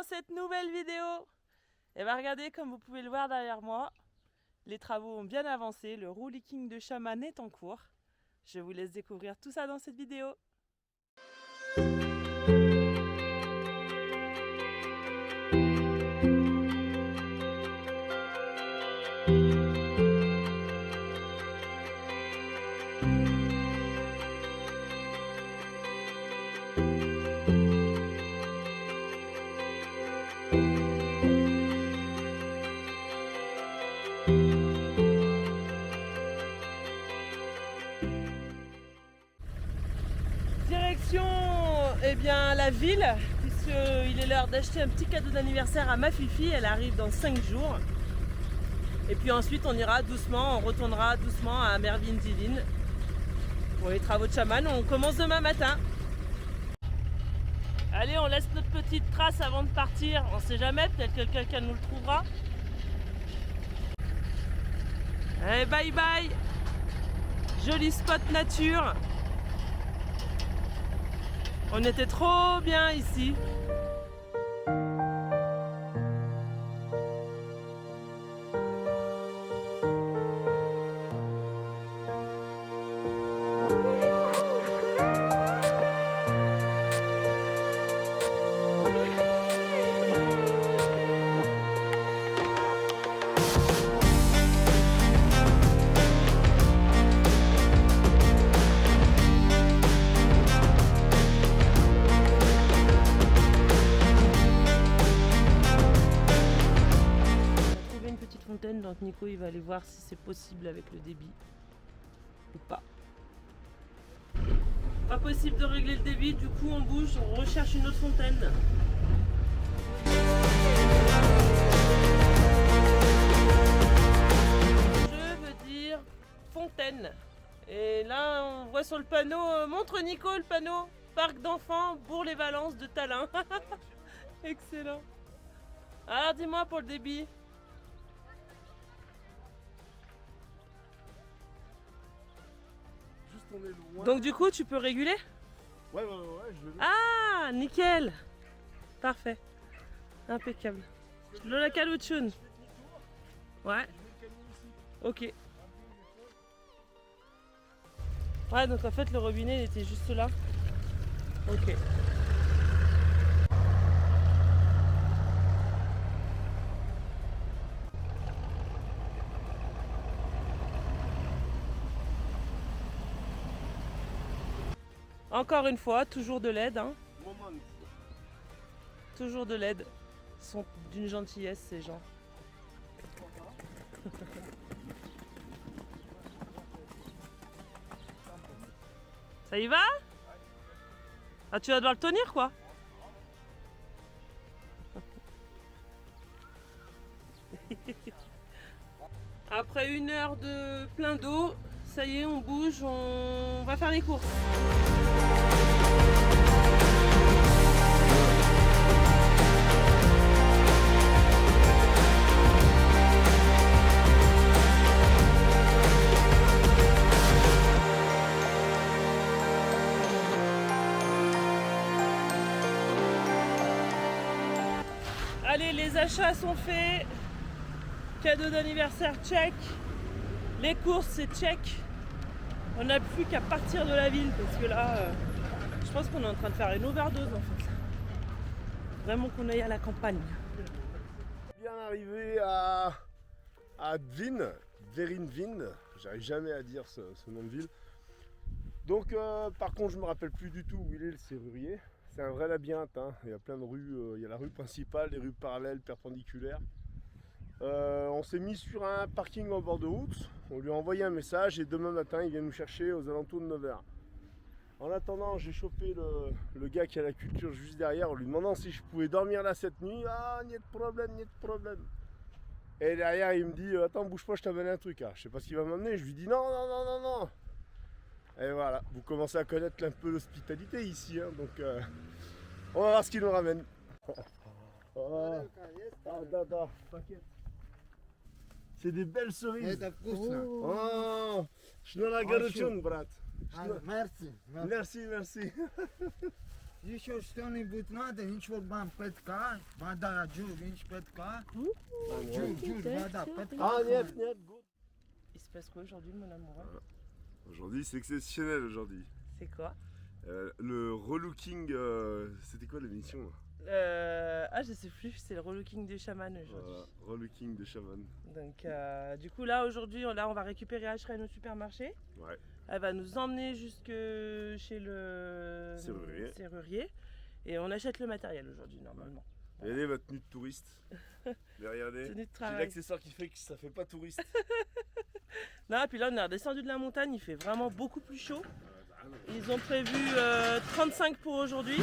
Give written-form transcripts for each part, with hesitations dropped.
dans cette nouvelle vidéo. Et bien regardez, comme vous pouvez le voir derrière moi, les travaux ont bien avancé, le roulicking de chaman est en cours. Je vous laisse découvrir tout ça dans cette vidéo. Direction la ville, puisqu'il est l'heure d'acheter un petit cadeau d'anniversaire à ma Fifi, elle arrive dans 5 jours. Et puis ensuite on ira doucement, on retournera doucement à Merville pour les travaux de chaman. On commence demain matin. Allez, on laisse notre petite trace avant de partir, on sait jamais, peut-être que quelqu'un nous le trouvera. Allez, bye bye. Joli spot nature. On était trop bien ici. Donc Nico il va aller voir si c'est possible avec le débit ou pas. Pas possible de régler le débit, du coup on bouge, on recherche une autre fontaine. Je veux dire fontaine. Et là on voit sur le panneau, montre Nico le panneau, parc d'enfants Bourg-les-Valences de Tallinn. Excellent. Alors dis-moi pour le débit. On est loin. Donc du coup tu peux réguler? Ouais, je vais. Ah, nickel. Parfait. Impeccable. Lola Kaluchun. Ouais. Ok. Ouais, donc en fait le robinet il était juste là. Ok. Encore une fois, toujours de l'aide. Hein. Toujours de l'aide. Ils sont d'une gentillesse ces gens. Ça y va? Ah, tu vas devoir le tenir quoi? Après 1 heure de plein d'eau, ça y est, on bouge, on va faire les courses. Allez, les achats sont faits. Cadeau d'anniversaire check. Les courses c'est check. On n'a plus qu'à partir de la ville parce que là, je pense qu'on est en train de faire une overdose en fait. Vraiment qu'on aille à la campagne. Bien arrivé à Dvin, Dverinvin. J'arrive jamais à dire ce nom de ville. Donc par contre je me rappelle plus du tout où il est le serrurier. C'est un vrai labyrinthe, hein. Il y a plein de rues, il y a la rue principale, des rues parallèles, perpendiculaires. On s'est mis sur un parking au bord de route, on lui a envoyé un message et demain matin il vient nous chercher aux alentours de 9h. En attendant, j'ai chopé le gars qui a la culture juste derrière en lui demandant si je pouvais dormir là cette nuit. Ah, n'y a de problème, n'y a de problème. Et derrière il me dit attends, bouge pas, je t'amène un truc. Ah, je sais pas ce qu'il va m'amener, je lui dis non, non, non, non, non. Et voilà, vous commencez à connaître un peu l'hospitalité ici, hein, donc on va voir ce qu'il nous ramène. Oh, t'inquiète. C'est des belles cerises. Oh, je n'en ai brat. Merci. Merci, merci. Zici o stone butnată, nici vorba în petca, ba da, Giu, nici petca. Giu, ba da, petca. Ah, niet, good. Il se passe quoi aujourd'hui, mon amoureux? Aujourd'hui, c'est exceptionnel aujourd'hui. C'est quoi? Le relooking, c'était quoi l'émission là? Ah, je sais plus, c'est le relooking des chamans aujourd'hui. Voilà, relooking de chaman. Donc, du coup, là aujourd'hui, on va récupérer Ashreen au supermarché. Ouais. Elle va nous emmener jusque chez le serrurier. Et on achète le matériel aujourd'hui, normalement. Regardez votre tenue de touriste. Mais regardez, Tenue de j'ai travail. l'accessoire qui fait que ça fait pas touriste. Non, puis là, on est redescendu de la montagne, il fait vraiment beaucoup plus chaud. Ils ont prévu 35 pour aujourd'hui.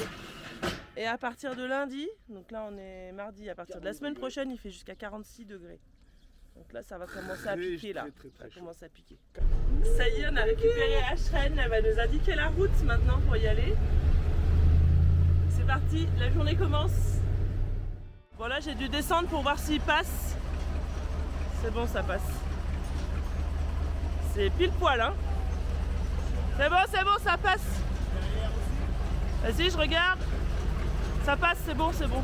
Et à partir de lundi, donc là on est mardi, à partir de la semaine prochaine, il fait jusqu'à 46 degrés. Donc là, ça va commencer à piquer là. Ça commence à piquer. Ça y est, on a récupéré Ashreen. Elle va nous indiquer la route maintenant pour y aller. C'est parti, la journée commence. Bon là, j'ai dû descendre pour voir s'il passe. C'est bon, ça passe. C'est pile poil, hein. C'est bon, ça passe. Vas-y, je regarde. Ça passe, c'est bon, c'est bon.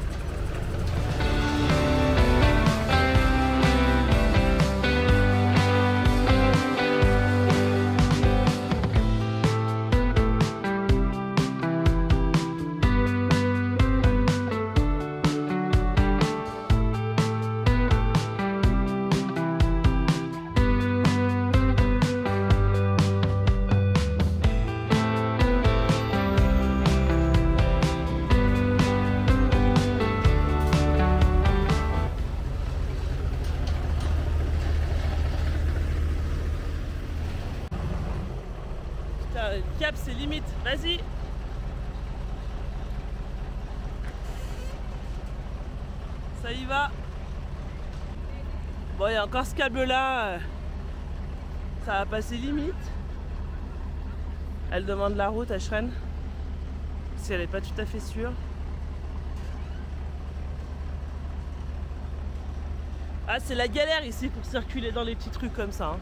Le cap c'est limite, vas-y. Ça y va. Bon, il y a encore ce câble là, ça va passer limite. Elle demande la route à Ashreen, si elle n'est pas tout à fait sûre. Ah, c'est la galère ici pour circuler dans les petits trucs comme ça, hein.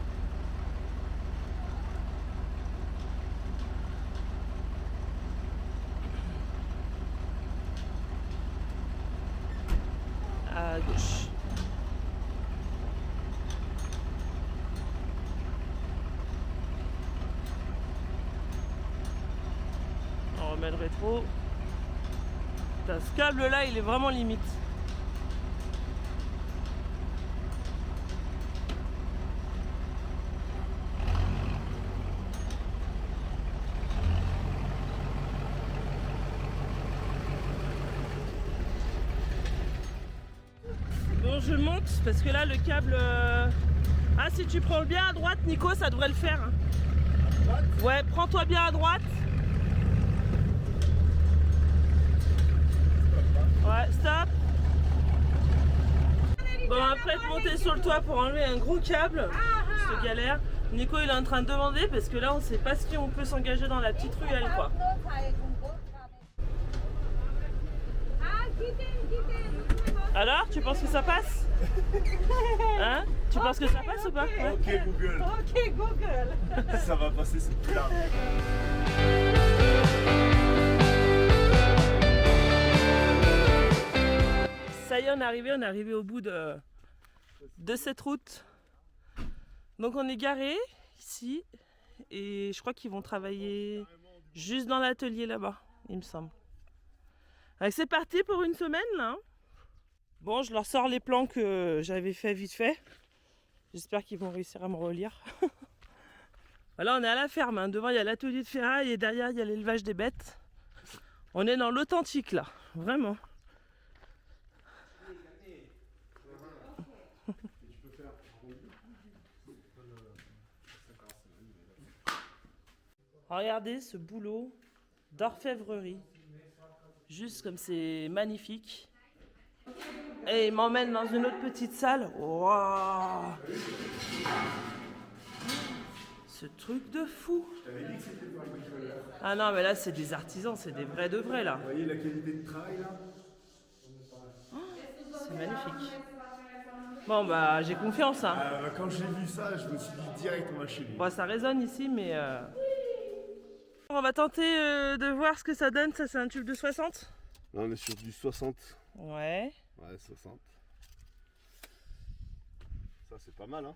À gauche. On remet le rétro. Putain, ce câble là, il est vraiment limite. Bon, je monte parce que là le câble. Ah, si tu prends bien à droite, Nico, ça devrait le faire, hein. Ouais, prends-toi bien à droite. Ouais, stop. Bon, après de monter sur le toit pour enlever un gros câble, c'est galère. Nico il est en train de demander parce que là on sait pas si on peut s'engager dans la petite ruelle quoi. Alors, tu penses que ça passe? Hein? Tu penses que ça passe ou pas? Ouais. Ok Google. Ok Google. Ça va passer, c'est plus large. Ça y est, on est arrivé au bout de cette route. Donc on est garé ici et je crois qu'ils vont travailler juste dans l'atelier là-bas, il me semble. Allez, c'est parti pour une semaine là, hein. Bon, je leur sors les plans que j'avais fait vite fait. J'espère qu'ils vont réussir à me relire. Voilà, on est à la ferme, hein. Devant il y a l'atelier de ferraille et derrière il y a l'élevage des bêtes. On est dans l'authentique là, vraiment. Regardez ce boulot d'orfèvrerie. Juste comme c'est magnifique. Et il m'emmène dans une autre petite salle. Wow. Ce truc de fou. Ah non, mais là c'est des artisans, c'est des vrais de vrais là. Vous voyez la qualité de travail là? Oh, c'est magnifique. Bon bah j'ai confiance, hein. Quand j'ai vu ça, je me suis dit direct on va chez lui. Bon, ça résonne ici, mais On va tenter de voir ce que ça donne. Ça, c'est un tube de 60. Là, on est sur du 60. Ouais. Ouais, 60. Ça, c'est pas mal, hein.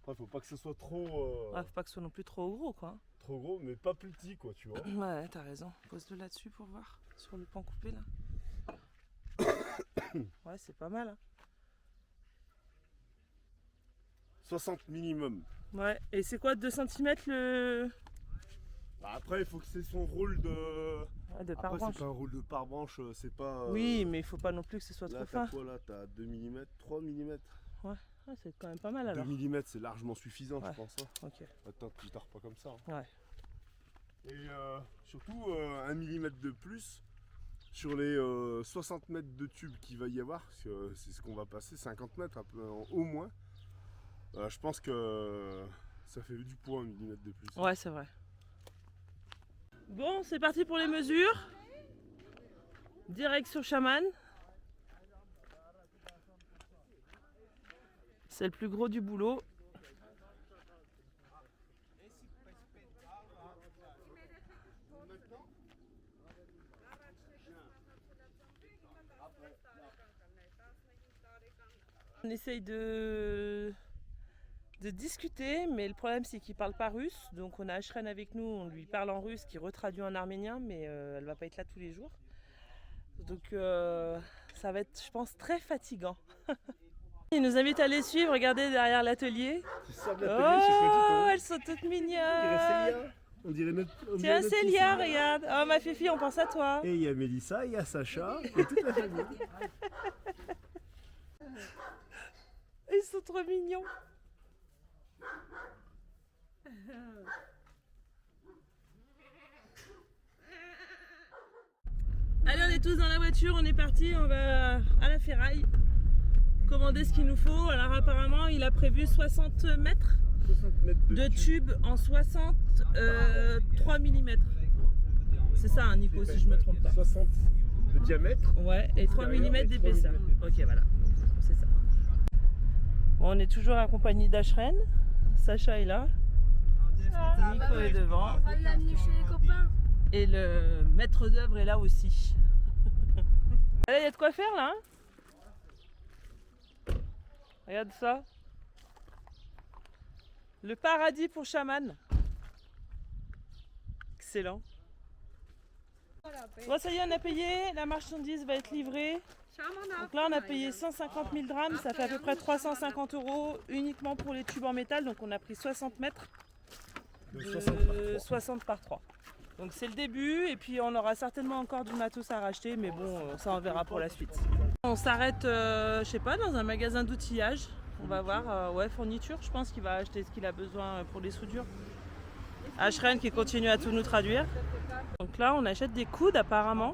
Après, faut pas que ce soit trop... Ouais, faut pas que ce soit non plus trop gros, quoi. Trop gros, mais pas plus petit, quoi, tu vois. Ouais, t'as raison. Pose-le là-dessus pour voir. Sur le pan coupé, là. Ouais, c'est pas mal, hein. 60 minimum. Ouais, et c'est quoi, 2 cm le... Bah, après, il faut que c'est son rôle de... Ouais, de Après, pare-branche. c'est pas un rôle de pare-branche, c'est pas... Oui, mais il faut pas non plus que ce soit Là, trop t'as fin. quoi, là? T'as 2 mm, 3 mm. Ouais, c'est quand même pas mal 2 alors. mm, c'est largement suffisant, Ouais. je pense. Hein. Ok. Attends, tu tardes pas comme ça. Hein. Ouais. Et surtout, 1 mm de plus sur les 60 mètres de tube qu'il va y avoir, parce que c'est ce qu'on va passer, 50 mètres un peu, au moins. Je pense que ça fait du poids, 1 mm de plus. Ouais, c'est vrai. Bon, c'est parti pour les mesures. Direct sur Chaman. C'est le plus gros du boulot. On essaye de discuter, mais le problème c'est qu'il parle pas russe. Donc on a Ashren avec nous, on lui parle en russe qui retraduit en arménien, mais elle va pas être là tous les jours. Donc ça va être, je pense, très fatigant. Il nous invite à les suivre, regardez derrière l'atelier. Oh, elles sont toutes mignonnes. On dirait notre... Tiens, Célia, regarde. Oh, ma Fifi, on pense à toi. Et il y a Mélissa, il y a Sacha, et toute la famille. Ils sont trop mignons. Allez, on est tous dans la voiture, on est parti, on va à la ferraille commander ce qu'il nous faut. Alors apparemment, il a prévu 60 mètres 60 mètres de tube en 63 mm. C'est ça, hein, Nico, si je me trompe pas. 60 de diamètre. Ouais, et 3 mm d'épaisseur. Ok, voilà, c'est ça. Bon, on est toujours accompagné d'Ashren. Sacha est là. Nico est devant. On va l'amener chez les copains. Et le maître d'œuvre est là aussi. Allez, il y a de quoi faire là, hein? Regarde ça. Le paradis pour Chaman. Excellent. Bon, ça y est, on a payé. La marchandise va être livrée. Donc là, on a payé 150 000 drams. Ça fait à peu près 350 € uniquement pour les tubes en métal. Donc on a pris 60 mètres. De 60 par 3. Donc c'est le début et puis on aura certainement encore du matos à racheter, mais bon, ça on verra pour la suite. On s'arrête, je sais pas, dans un magasin d'outillage. On va voir, ouais, fourniture, je pense qu'il va acheter ce qu'il a besoin pour les soudures. Ashren qui continue à tout nous traduire. Donc là, on achète des coudes apparemment.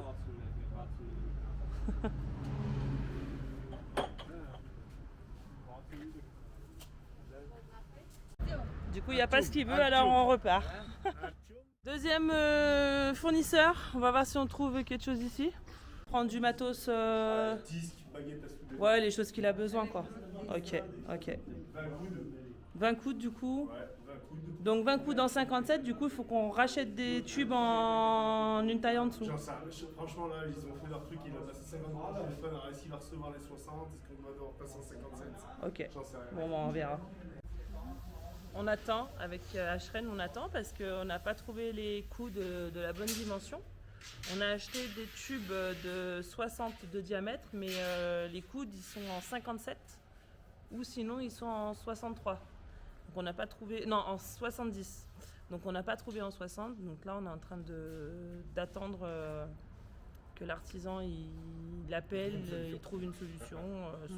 Du coup, il n'y a pas ce qu'il veut, alors on repart. Deuxième fournisseur, on va voir si on trouve quelque chose ici. Prendre du matos. Disque, baguette à souder. Ouais, les choses qu'il a besoin, quoi. Ok. 20 coudes. 20 coudes, du coup. Ouais, 20 coudes. Donc 20 coudes en 57, du coup, il faut qu'on rachète des tubes en une taille en dessous. Genre ça, franchement, là, ils ont fait leur truc, il a passé 50 € au téléphone, on a réussi à recevoir les 60, est-ce qu'on va devoir passer en 57? Ok. J'en sais rien. Bon, on verra. On attend, avec Ashren, on attend parce qu'on n'a pas trouvé les coudes de la bonne dimension. On a acheté des tubes de 60 de diamètre, mais les coudes ils sont en 57 ou sinon ils sont en 63. Donc on n'a pas trouvé, non, en 70. Donc on n'a pas trouvé en 60. Donc là on est en train d'attendre que l'artisan il appelle, il trouve une solution.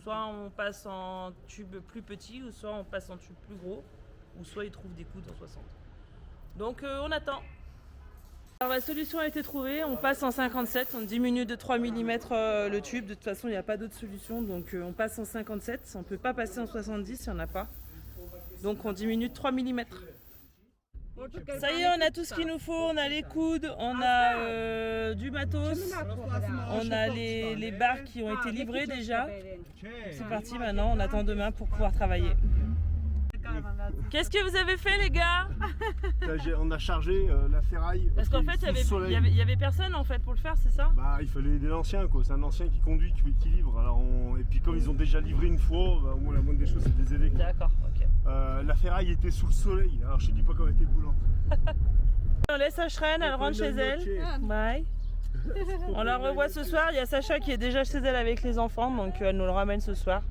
Soit on passe en tube plus petit, ou soit on passe en tube plus gros, ou soit il trouve des coudes en 60. Donc on attend. Alors la solution a été trouvée, on passe en 57, on diminue de 3 mm le tube, de toute façon il n'y a pas d'autre solution, donc on passe en 57, on ne peut pas passer en 70, il n'y en a pas. Donc on diminue de 3 mm. Ça y est, on a tout ce qu'il nous faut, on a les coudes, on a du matos, on a les barres qui ont été livrées déjà. C'est parti maintenant, on attend demain pour pouvoir travailler. Qu'est-ce que vous avez fait les gars? Là, on a chargé la ferraille. Parce qu'en fait il y avait personne en fait pour le faire, c'est ça? Bah il fallait aider l'ancien quoi, c'est un ancien qui conduit, qui livre. Alors et puis comme ils ont déjà livré une fois, bah, au moins la moindre des choses c'est de les aider. D'accord, ok. La ferraille était sous le soleil, alors je te dis pas qu'elle était boulante. On laisse Ashreen, elle rentre chez elle. Bye. On la revoit ce soir, il y a Sacha qui est déjà chez elle avec les enfants, donc elle nous le ramène ce soir.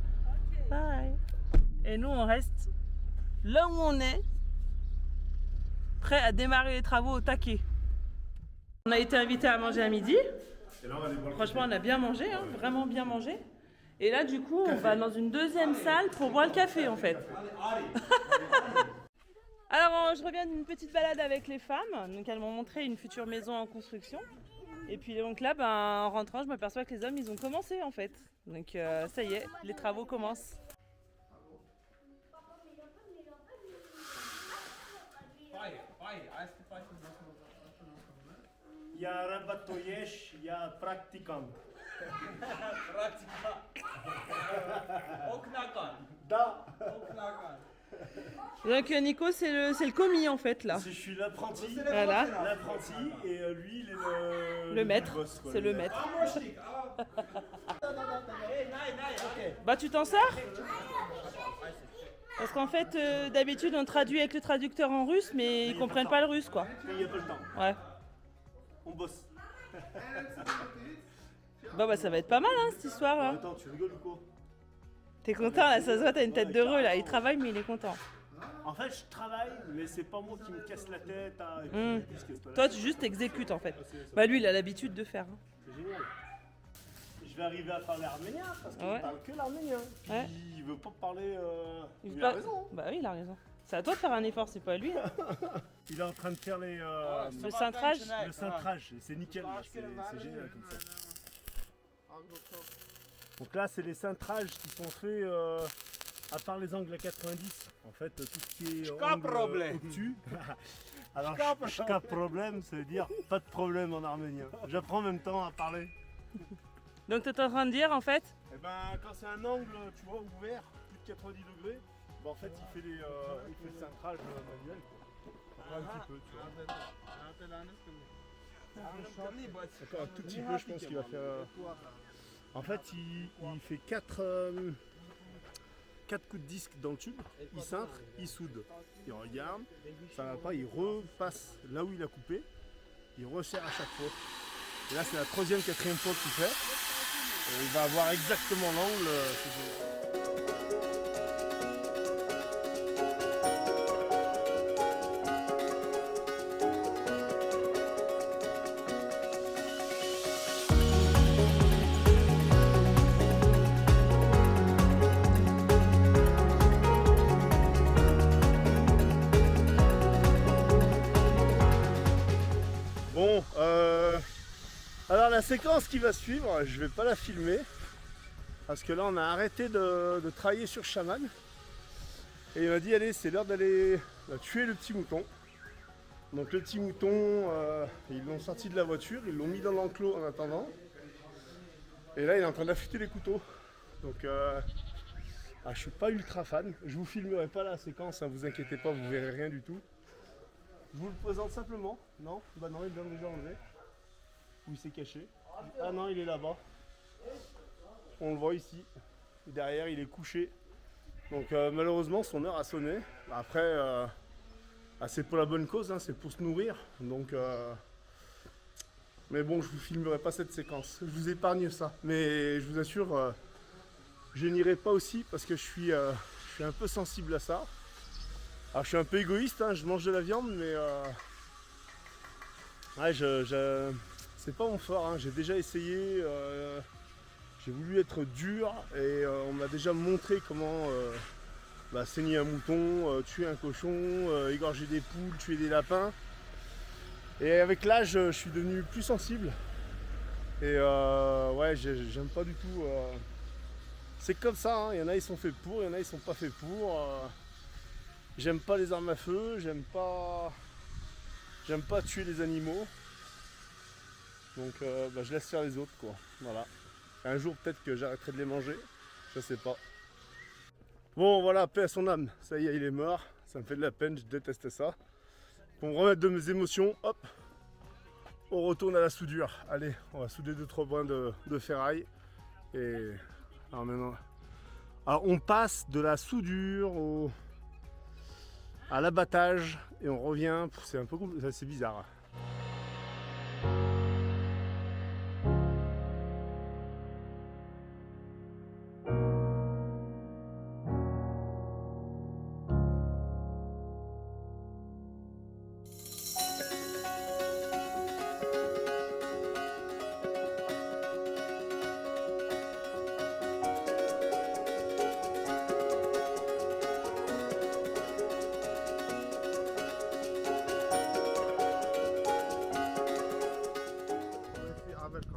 Bye. Et nous on reste là où on est, prêt à démarrer les travaux au taquet. On a été invités à manger à midi. Et là, on va aller boire le Franchement café. on a bien mangé, hein, vraiment bien mangé. Et là du coup on va dans une deuxième salle pour boire le café en fait. Alors je reviens d'une petite balade avec les femmes, donc elles m'ont montré une future maison en construction. Et puis donc là, en rentrant, je m'aperçois que les hommes, ils ont commencé en fait. Donc ça y est, les travaux commencent. Я работаешь, я практикант. Да. Donc Nico, c'est le commis en fait là. Je suis l'apprenti. Voilà. L'apprenti et lui il est Le maître, boss, quoi, c'est le maître. Bah tu t'en sors? Parce qu'en fait, d'habitude on traduit avec le traducteur en russe, mais ils comprennent pas le russe quoi. Il n'y a pas le temps. Ouais. On bosse. Bah ça va être pas mal hein, cette histoire là. Attends, tu rigoles ou quoi? T'es content là, ça se voit, t'as une tête d'heureux là. Il travaille mais il est content. En fait, je travaille, mais c'est pas moi qui me casse la tête. Toi tu juste exécutes en fait. Bah lui il a l'habitude de faire. Hein. C'est génial. Je vais arriver à parler arménien parce qu'il Ouais. parle que l'arménien. Puis Ouais. il veut pas parler. Il Il veut a pas- raison. Bah oui, il a raison. C'est à toi de faire un effort, c'est pas à lui. Hein. Il est en train de faire les. Le cintrage. le cintrage, et c'est nickel, c'est génial comme ça. Donc là, c'est les cintrages qui sont faits à part les angles à 90. En fait, tout ce qui est angle obtus. Alors, shka problème, ça veut dire pas de problème en arménien. J'apprends en même temps à parler. Donc t'es en train de dire en fait. Et ben, quand c'est un angle, tu vois, ouvert, plus de 90 degrés, ben, en fait, il fait le cintrage manuel. Quoi. Un petit peu, tu vois. Encore un tout petit peu, je pense qu'il va faire. En fait, il fait 4 coups de disque dans le tube, il cintre, il soude. Il regarde, ça va pas, il repasse là où il a coupé, il resserre à chaque fois. Et là, c'est la troisième, quatrième fois qu'il fait. Et il va avoir exactement l'angle. Bon, alors la séquence qui va suivre, je vais pas la filmer parce que là on a arrêté de travailler sur chaman et il m'a dit allez c'est l'heure d'aller tuer le petit mouton. Donc le petit mouton, ils l'ont sorti de la voiture, ils l'ont mis dans l'enclos en attendant et là il est en train d'affûter les couteaux. Donc je suis pas ultra fan, je vous filmerai pas la séquence, hein, vous inquiétez pas, vous verrez rien du tout. Je vous le présente simplement. Non? Bah non, il vient déjà enlevé. Où il s'est caché. Ah non, il est là-bas. On le voit ici. Derrière, il est couché. Donc malheureusement, son heure a sonné. Après, c'est pour la bonne cause, hein, c'est pour se nourrir. Donc, mais bon, je vous filmerai pas cette séquence. Je vous épargne ça. Mais je vous assure, je n'irai pas aussi parce que je suis un peu sensible à ça. Alors je suis un peu égoïste, hein, je mange de la viande, mais ouais, c'est pas mon fort. Hein. J'ai déjà essayé, j'ai voulu être dur et on m'a déjà montré comment saigner un mouton, tuer un cochon, égorger des poules, tuer des lapins. Et avec l'âge, je suis devenu plus sensible. Et ouais, j'aime pas du tout. C'est comme ça, hein. Il y en a ils sont faits pour, il y en a ils sont pas faits pour. J'aime pas les armes à feu, j'aime pas tuer les animaux. Donc je laisse faire les autres quoi. Voilà. Un jour peut-être que j'arrêterai de les manger, je sais pas. Bon voilà, paix à son âme, ça y est il est mort, Ça me fait de la peine, je déteste ça. Pour me remettre de mes émotions, hop, on retourne à la soudure. Allez, on va souder 2-3 brins de ferraille. Et alors maintenant, alors on passe de la soudure à l'abattage et on revient. C'est un peu c'est bizarre.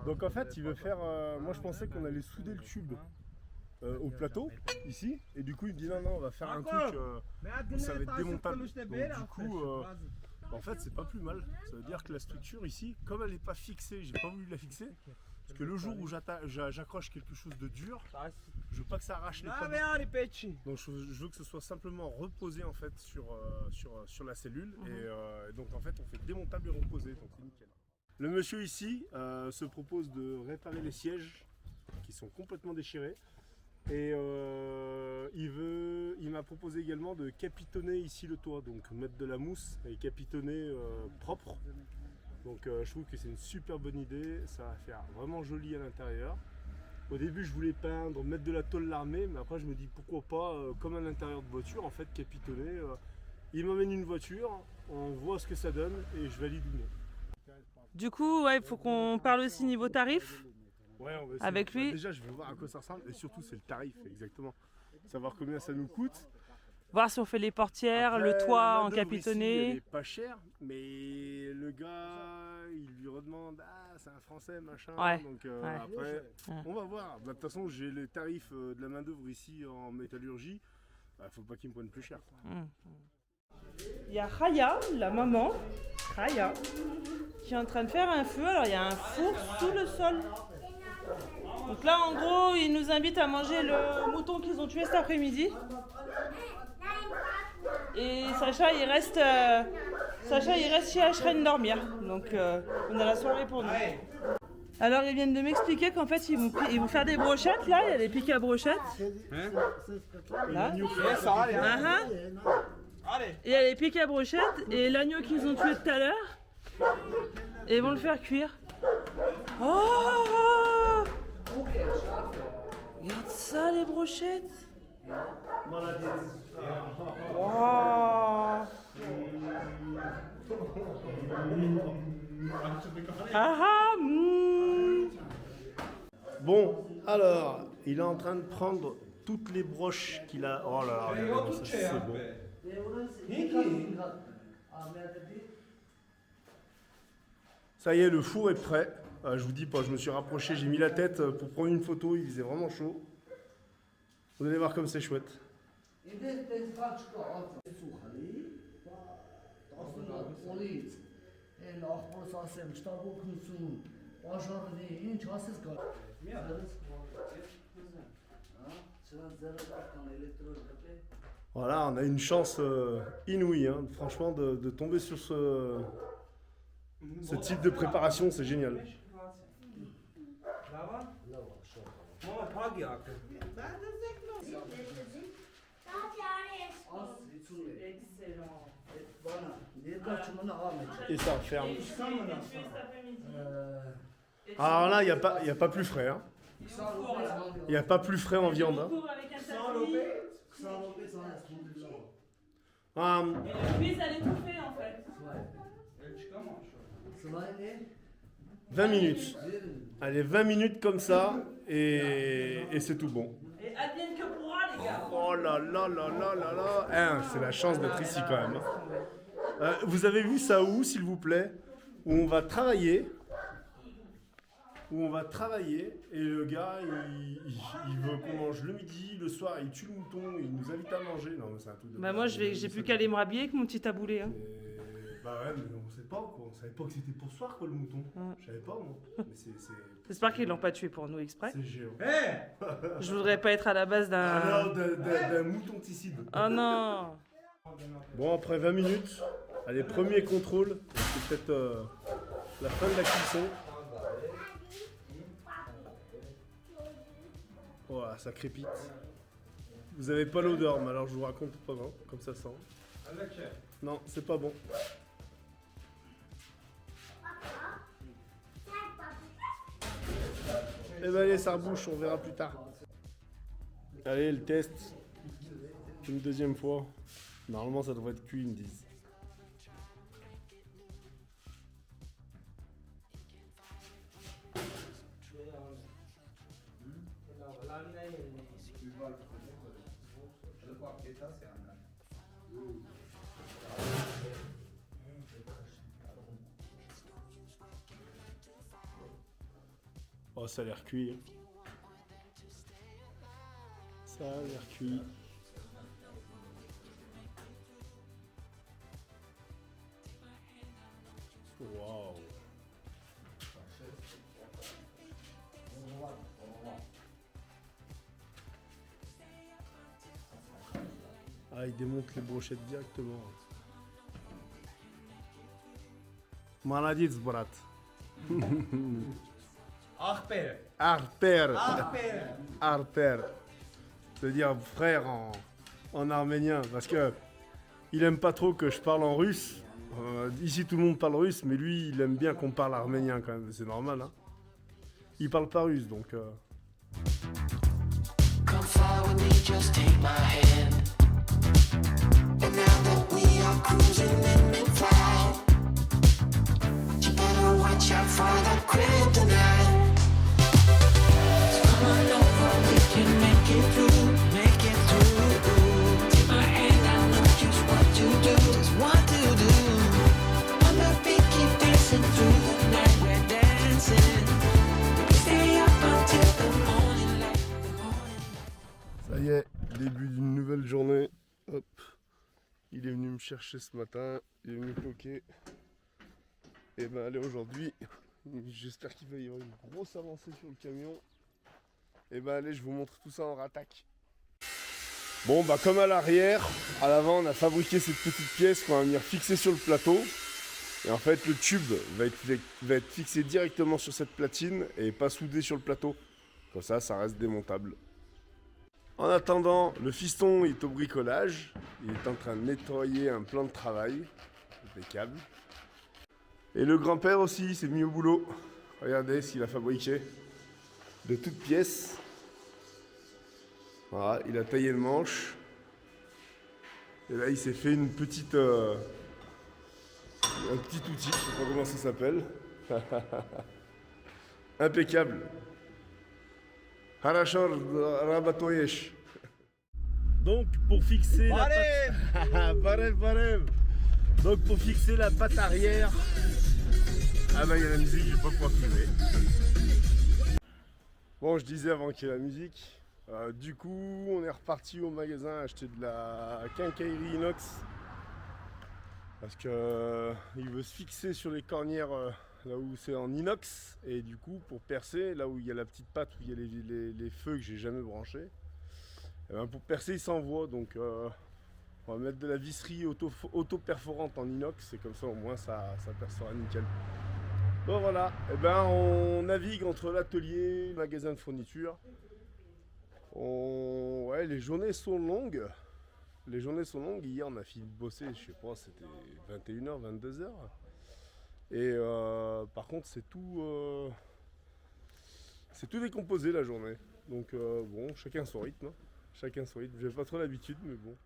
Donc en fait, il veut faire. Moi, je pensais qu'on allait souder le tube au plateau, ici, et du coup, il me dit non, on va faire un truc. Ça va être démontable. Donc, du coup, en fait, c'est pas plus mal. Ça veut dire que la structure ici, comme elle n'est pas fixée, j'ai pas voulu la fixer. Parce que le jour où j'accroche quelque chose de dur, je veux pas que ça arrache les cordes. Donc je veux que ce soit simplement reposé en fait sur la cellule. Et donc en fait, on fait démontable et reposé. Donc c'est nickel. Le monsieur ici se propose de réparer les sièges qui sont complètement déchirés et il m'a proposé également de capitonner ici le toit, donc mettre de la mousse et capitonner propre. Donc je trouve que c'est une super bonne idée, ça va faire vraiment joli à l'intérieur. Au début je voulais peindre, mettre de la tôle larmée, mais après je me dis pourquoi pas, comme à l'intérieur de voiture en fait, capitonner. Il m'emmène une voiture, on voit ce que ça donne et je valide ou non. Du coup, ouais, il faut qu'on parle aussi niveau tarif. Ouais, on va essayer. Avec lui. Déjà, je vais voir à quoi ça ressemble et surtout, c'est le tarif, exactement. Savoir combien ça nous coûte. Voir si on fait les portières, Après, le toit en ici, capitonné. elle est pas cher, mais le gars, il lui redemande c'est un français, machin. Ouais. Donc Ouais. après, Ouais. on va voir. De toute façon, j'ai les tarifs de la main-d'œuvre ici en métallurgie. Faut pas qu'ils me prennent plus cher. Il y a Raya, la maman, Raya, qui est en train de faire un feu. Alors il y a un four sous le sol. Donc là en gros ils nous invitent à manger le mouton qu'ils ont tué cet après-midi. Et Sacha il reste chez Ashreen dormir. Donc on a la soirée pour nous. Alors ils viennent de m'expliquer qu'en fait ils vont faire des brochettes là, il y a des pics à brochettes. Là. Il y a les pics à brochettes et l'agneau qu'ils ont tué tout à l'heure. Et ils vont le faire cuire. Oh! Regarde ça les brochettes. Wow. Bon, alors, il est en train de prendre toutes les broches qu'il a. Oh là là, regardez, ça, c'est bon. Ça y est, le four est prêt. Je vous dis pas, je me suis rapproché, j'ai mis la tête pour prendre une photo, il faisait vraiment chaud. Vous allez voir comme c'est chouette. Voilà, on a une chance inouïe, hein, franchement, de tomber sur ce type de préparation, c'est génial. Et ça ferme. Alors là, il n'y a pas plus frais. Hein. Il n'y a pas plus frais en viande. Hein. Et la cuisse elle est étouffée en fait. 20 minutes. Allez, 20 minutes comme ça et c'est tout bon. Et advienne que pourra les gars. Oh là là là là là là. Hein, c'est la chance d'être ici quand même. Vous avez vu ça où, s'il vous plaît? Où on va travailler. Et le gars, il veut qu'on mange le midi, le soir, il tue le mouton, il nous invite à manger. Non, mais c'est un truc de... Bah moi j'ai plus qu'à aller me rhabiller avec mon petit taboulé. Hein. Bah ouais, mais on sait pas quoi. On savait pas que c'était pour ce soir quoi le mouton. Je savais pas moi. Mais J'espère qu'ils l'ont pas tué pour nous exprès. c'est géant. Je voudrais pas être à la base d'un... Alors d'un mouton ticide. Oh non. Bon, après 20 minutes, allez, premier contrôle, c'est peut-être la fin de la cuisson. Voilà, ça crépite. Vous avez pas l'odeur, mais alors je vous raconte pas grand, comme ça sent. Non, c'est pas bon. Eh ben allez, ça rebouche, on verra plus tard. Allez, le test. Une deuxième fois. Normalement, ça devrait être cuit, ils me disent. Oh, ça a l'air cuit. Hein. Ça a l'air cuit. Waouh. Ah, il démonte les brochettes directement. Молодец, брат. Arper. Arper. Arper. Arper. C'est-à-dire frère en arménien. Parce que il aime pas trop que je parle en russe. Ici tout le monde parle russe, mais lui il aime bien qu'on parle arménien quand même. C'est normal, hein. Il parle pas russe donc. Come fly with me, just take my hand. And now that we are cruising in mid-flight, you better watch out for the kryptonite. So come on over, we can make it through, make it through. Take my hand, I know just what to do, just what to do. On the beat, keep dancing through the night, we're dancing. We stay up until the morning light. Ça y est, début d'une nouvelle journée. Hop. Il est venu me chercher ce matin. Il est venu toquer. Et ben allez, aujourd'hui, j'espère qu'il va y avoir une grosse avancée sur le camion. Et ben allez, je vous montre tout ça en rattaque. Bon bah comme à l'arrière, à l'avant on a fabriqué cette petite pièce qu'on va venir fixer sur le plateau. Et en fait le tube va être fixé directement sur cette platine et pas soudé sur le plateau. Comme ça reste démontable. En attendant, le fiston est au bricolage. Il est en train de nettoyer un plan de travail. Impeccable. Et le grand-père aussi s'est mis au boulot. Regardez ce qu'il a fabriqué. De toutes pièces. Voilà, il a taillé le manche. Et là, il s'est fait une petite... un petit outil, je sais pas comment ça s'appelle. Impeccable. Harashor Rabatoyesh. Donc pour fixer la patte... Barev. Donc pour fixer la patte arrière. Ah bah il y a la musique, je vais pas pouvoir filmer. Bon, je disais avant qu'il y ait la musique. Du coup, on est reparti au magasin acheter de la quincaillerie inox. Parce que il veut se fixer sur les cornières là où c'est en inox. Et du coup, pour percer, là où il y a la petite patte, où il y a les feux que j'ai jamais branchés. Et ben pour percer, il s'envoie. Donc on va mettre de la visserie auto-perforante en inox. Et comme ça, au moins, ça percera nickel. Bon voilà, et ben on navigue entre l'atelier et le magasin de fourniture. Ouais, les journées sont longues. Hier, on a fini de bosser, je sais pas, c'était 21h, 22h. Et par contre, c'est tout décomposé la journée. Donc bon, chacun son rythme. J'ai pas trop l'habitude, mais bon.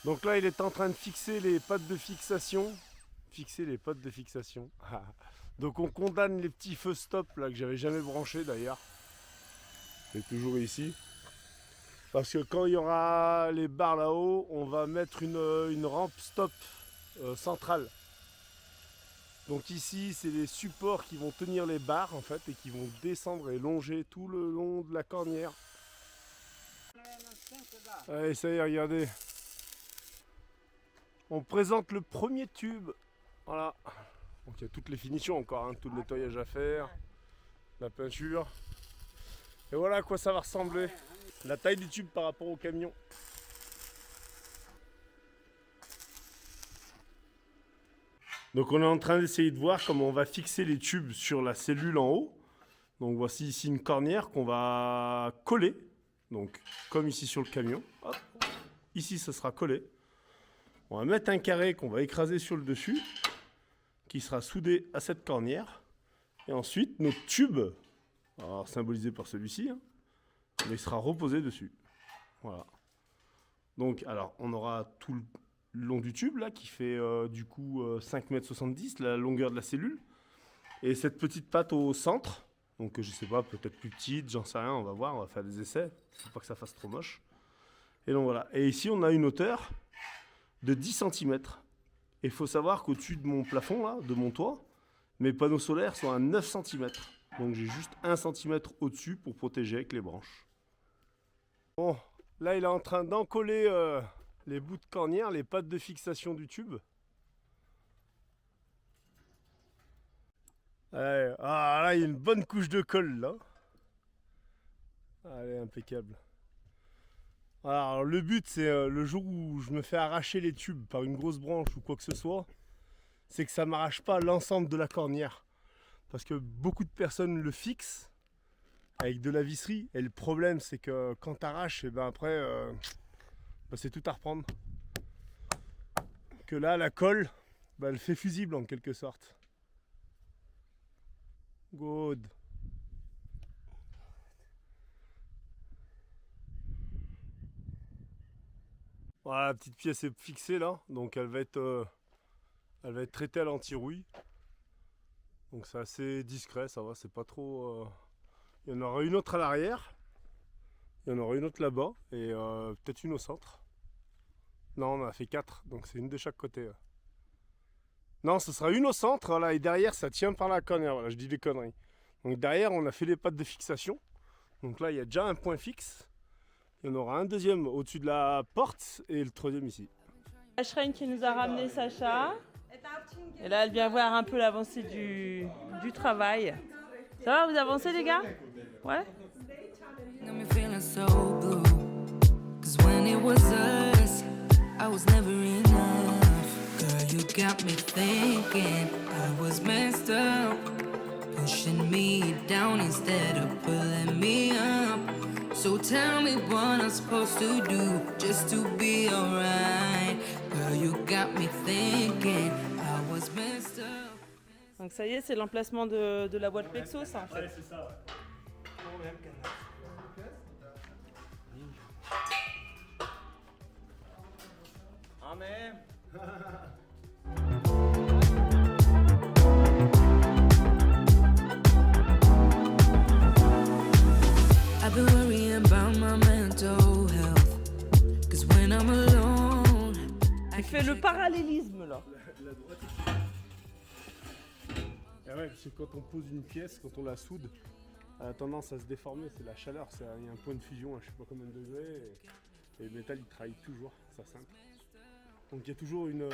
Donc là, il est en train de fixer les pattes de fixation. Donc on condamne les petits feux stop là que j'avais jamais branchés d'ailleurs. C'est toujours ici. Parce que quand il y aura les barres là-haut, on va mettre une rampe stop centrale. Donc ici, c'est les supports qui vont tenir les barres en fait et qui vont descendre et longer tout le long de la cornière. Allez, ça y est, regardez. On présente le premier tube. Voilà. Donc il y a toutes les finitions encore, hein, tout le nettoyage à faire, la peinture. Et voilà à quoi ça va ressembler. La taille du tube par rapport au camion. Donc on est en train d'essayer de voir comment on va fixer les tubes sur la cellule en haut. Donc voici ici une cornière qu'on va coller. Donc comme ici sur le camion. Hop. Ici ça sera collé. On va mettre un carré qu'on va écraser sur le dessus, qui sera soudé à cette cornière. Et ensuite notre tube, alors symbolisé par celui-ci, hein, mais il sera reposé dessus. Voilà. Donc alors on aura tout le long du tube là qui fait du coup 5,70 m, la longueur de la cellule. Et cette petite patte au centre, donc je sais pas, peut-être plus petite, j'en sais rien, on va voir, on va faire des essais. Faut pas que ça fasse trop moche. Et donc voilà. Et ici on a une hauteur de 10 cm. Et il faut savoir qu'au-dessus de mon plafond là, de mon toit, mes panneaux solaires sont à 9 cm. Donc j'ai juste 1 cm au-dessus pour protéger avec les branches. Bon, là il est en train d'encoller les bouts de cornière, les pattes de fixation du tube. Ouais, ah là il y a une bonne couche de colle là. Elle est impeccable. Alors le but c'est le jour où je me fais arracher les tubes par une grosse branche ou quoi que ce soit, c'est que ça m'arrache pas l'ensemble de la cornière. Parce que beaucoup de personnes le fixent avec de la visserie et le problème c'est que quand tu arraches, et ben après c'est tout à reprendre. Que là la colle, elle fait fusible en quelque sorte. Good. Voilà, la petite pièce est fixée là, donc elle va être traitée à l'anti-rouille. Donc c'est assez discret, ça va, c'est pas trop... Il y en aura une autre à l'arrière, il y en aura une autre là-bas, et peut-être une au centre. Non, on en a fait 4, donc c'est une de chaque côté. Non, ce sera une au centre, voilà, et derrière ça tient par la cornière, voilà, je dis des conneries. Donc derrière on a fait les pattes de fixation, donc là il y a déjà un point fixe. Il y en aura un deuxième au-dessus de la porte et le troisième ici. Ashreen qui nous a ramené Sacha. Et là, elle vient voir un peu l'avancée du travail. Ça va, vous avancez les gars? Ouais. Got me feeling so blue. 'Cause when it was us, I was never enough. Girl, you got me thinking I was messed up. Pushing me down instead of pulling me up. So tell me what I'm supposed to do just to be alright. Girl, you got me thinking I was messed up. Donc ça y est, c'est l'emplacement de la boîte Plexo, ça en fait. Ouais, c'est ça, ouais. Amen. I've been worrying about my mental health. 'Cause when I'm alone, Il fait le parallélisme là. La droite. Et ouais, parce que quand on pose une pièce, quand on la soude, elle a tendance à se déformer, c'est la chaleur, il y a un point de fusion à je sais pas combien de degrés, et le métal il travaille toujours, ça simple. Donc il y a toujours une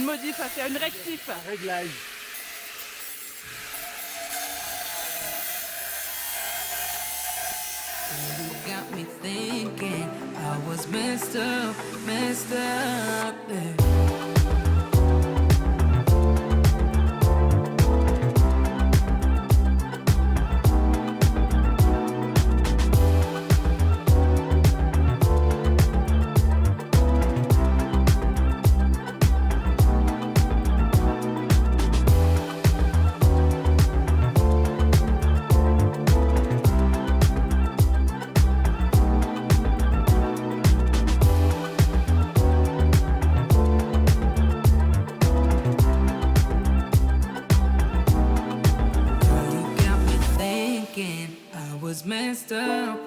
modif à faire, une rectif. un réglage. you got me thinking I was messed up, yeah. Messed up,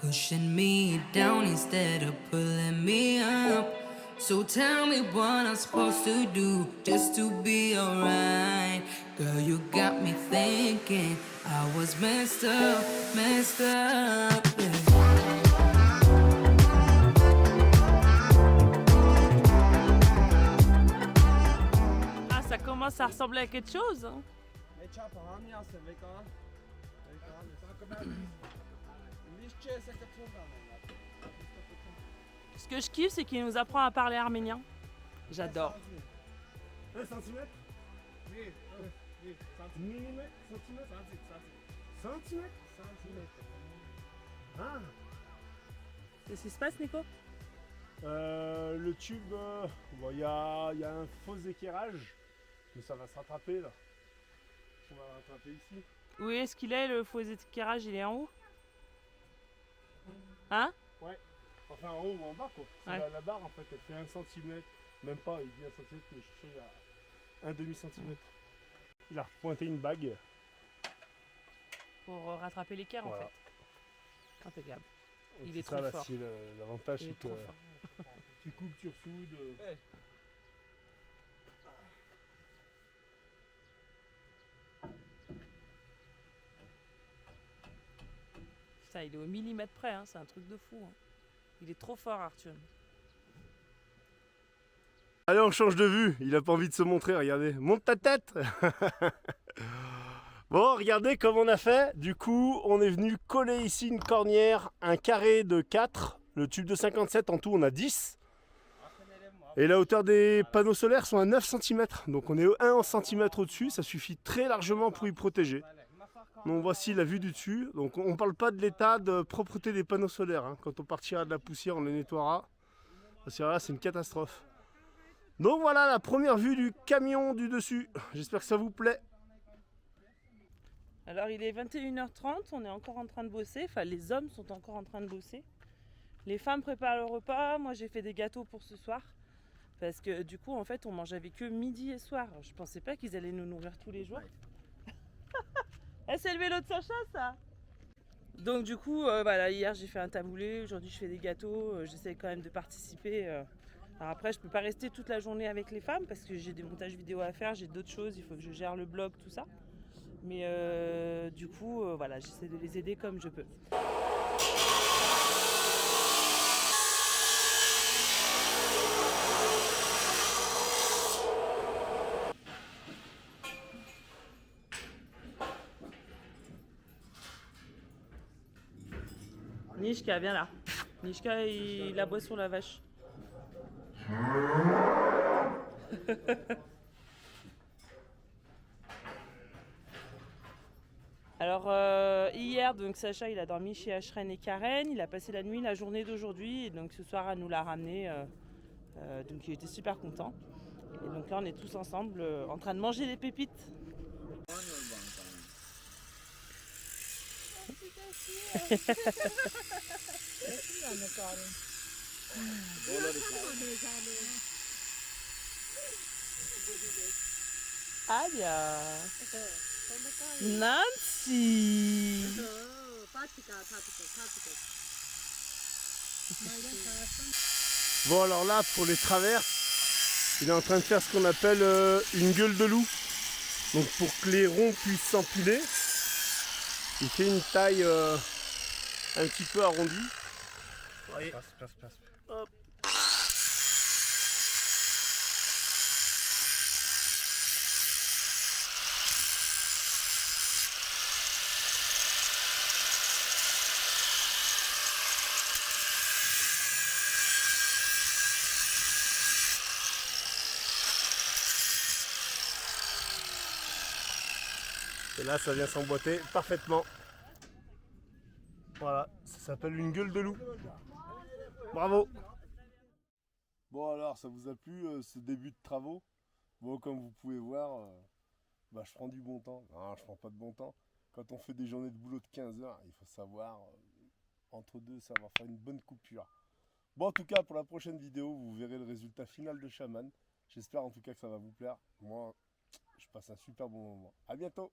pushing me down instead of pulling me up. So tell me what I'm supposed to do just to be alright. Girl, you got me thinking I was messed up, yeah. Ah, ça commence à ressembler à quelque chose. Hein. Ce que je kiffe, c'est qu'il nous apprend à parler arménien. J'adore. 1 cm? Oui, Millimètre? Centimètre? Centimètre? Ah. Qu'est-ce qui se passe, Nico? Le tube, bon, y a un faux équerrage, mais ça va se rattraper là. On va le rattraper ici. Où est-ce qu'il est, le faux éclairage? Il est en haut? Hein? Enfin en haut ou en bas quoi. C'est Ouais. la barre en fait, elle fait 1 cm. Même pas, il dit 1 cm, mais je suis à 1 demi-centimètre. Il a repointé une bague. Pour rattraper l'équerre Voilà. en fait. Impeccable. Il C'est est ça, trop la fort. scie, l'avantage Il c'est est que trop fort. tu coupes, tu ressoudes. Putain, il est au millimètre près, hein. C'est un truc de fou. Hein. Il est trop fort, Arthur. Allez, on change de vue, il a pas envie de se montrer, regardez. Monte ta tête. Bon, regardez comme on a fait. Du coup, on est venu coller ici une cornière, un carré de 4. Le tube de 57, en tout, on a 10. Et la hauteur des panneaux solaires sont à 9 cm. Donc on est 1 cm au-dessus, ça suffit très largement pour y protéger. Donc voici la vue du dessus. Donc on ne parle pas de l'état de propreté des panneaux solaires. Hein. Quand on partira de la poussière, on les nettoiera. Parce que là, c'est une catastrophe. Donc voilà la première vue du camion du dessus. J'espère que ça vous plaît. Alors il est 21h30, on est encore en train de bosser, enfin les hommes sont encore en train de bosser. Les femmes préparent le repas, moi j'ai fait des gâteaux pour ce soir. Parce que du coup en fait on mange avec eux midi et soir. Je pensais pas qu'ils allaient nous nourrir tous les jours. C'est le vélo de Sacha ça. Donc du coup voilà, hier j'ai fait un taboulé, aujourd'hui je fais des gâteaux, j'essaie quand même de participer. Alors après je peux pas rester toute la journée avec les femmes parce que j'ai des montages vidéo à faire, j'ai d'autres choses, il faut que je gère le blog, tout ça. Mais du coup, voilà, j'essaie de les aider comme je peux. Nishka, viens là. Nishka, il aboie sur la vache. Alors hier, donc Sacha il a dormi chez Ashreen et Karen, il a passé la nuit, la journée d'aujourd'hui et donc ce soir elle nous l'a ramené, donc il était super content. Et donc là on est tous ensemble en train de manger des pépites. Alia, Nancy. Bon alors là pour les traverses, il est en train de faire ce qu'on appelle une gueule de loup. Donc pour que les ronds puissent s'empiler, il fait une taille un petit peu arrondie. Allez. Passe. Hop. Et là, ça vient s'emboîter parfaitement. Voilà, ça s'appelle une gueule de loup. Bravo! Bon alors, ça vous a plu ce début de travaux? Bon, comme vous pouvez voir, je prends du bon temps. Non, je prends pas de bon temps. Quand on fait des journées de boulot de 15 heures, il faut savoir, entre deux, savoir faire une bonne coupure. Bon, en tout cas, pour la prochaine vidéo, vous verrez le résultat final de Shaman. J'espère en tout cas que ça va vous plaire. Moi, je passe un super bon moment. À bientôt!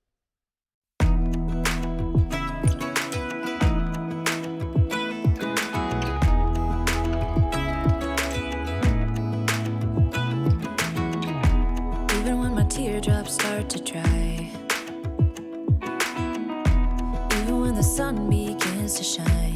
Even when my teardrops start to dry, even when the sun begins to shine,